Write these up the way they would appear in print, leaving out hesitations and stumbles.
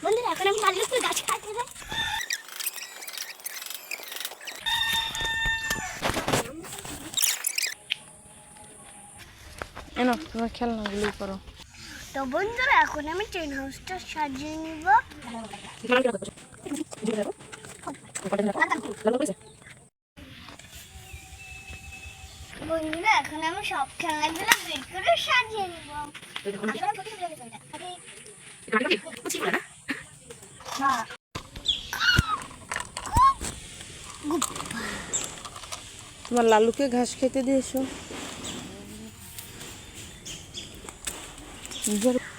বন্ধুরা এখন আমি লাল লুচি গাছ কাটতে যাই। এনো তোমার খেলনাগুলো করো। তো বন্ধুরা এখন আমি ট্রেন হাউসটা সাজিয়ে নিব। বন্ধুরা এখন আমি সব খেলনাগুলো বের করে সাজিয়ে নিব। তোমার লালুকে ঘাস খেতে দিয়েছো।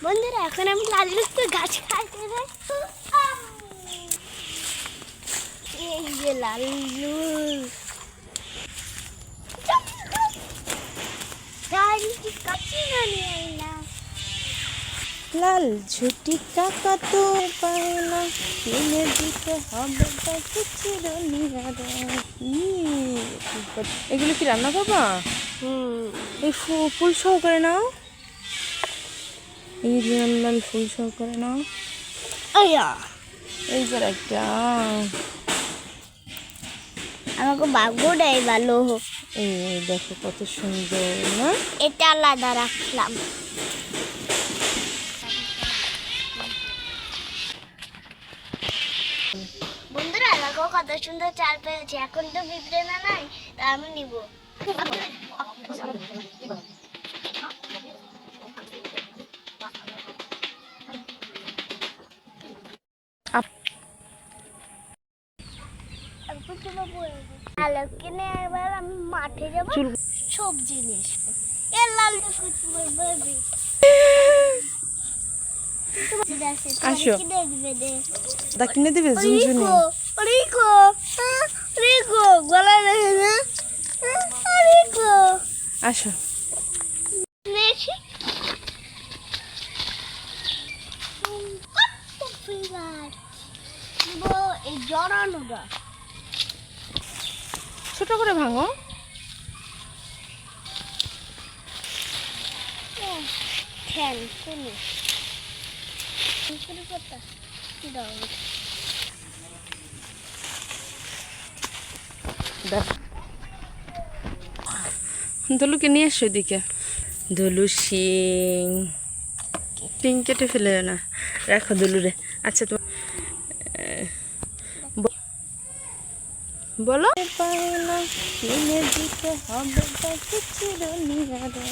বন্ধুরা এখন আমি লাল লুচি গাছ কাটতে যাই। এই যে লাল লুচি লাল ঝুটি টাকা তো পায় না, কিনে দিতে হবে তাকে চিরনিহারা। এগুলো কি রান্না করবা? এই ফুল সহকারে নাও, এই লাল লাল ফুল সহকারে নাও। এই যে একটা আমাকে বাগুটাই ভালো। এই দেখো কত সুন্দর না। এটা আলাদা রাখলাম। বন্ধুরা দেখো কত সুন্দর চাল পেয়েছি। এখন তো বিপদে না নাই, তা আমি নিব। আলোকে নিয়ে এবার আমি মাঠে যাব, সবজি নিয়ে আসবো। এ লাল বেবি আসো। দেখবে দে দা কিনে দিবে ঝুনঝুনি। রিকো রিকো গলা লাগে না। রিকো আসো। নেছি এই জড়ানোটা ছোট করে ভাঙো। ফ্যান কোনো শুরু করতে দাও। দলুকে নিয়ে এসো এদিকে। দলু শিং শিং কেটে ফেলে না, রাখো দলুরে। আচ্ছা তো বলো। কিনে দিতে হবে তাকে চিরনিহারা।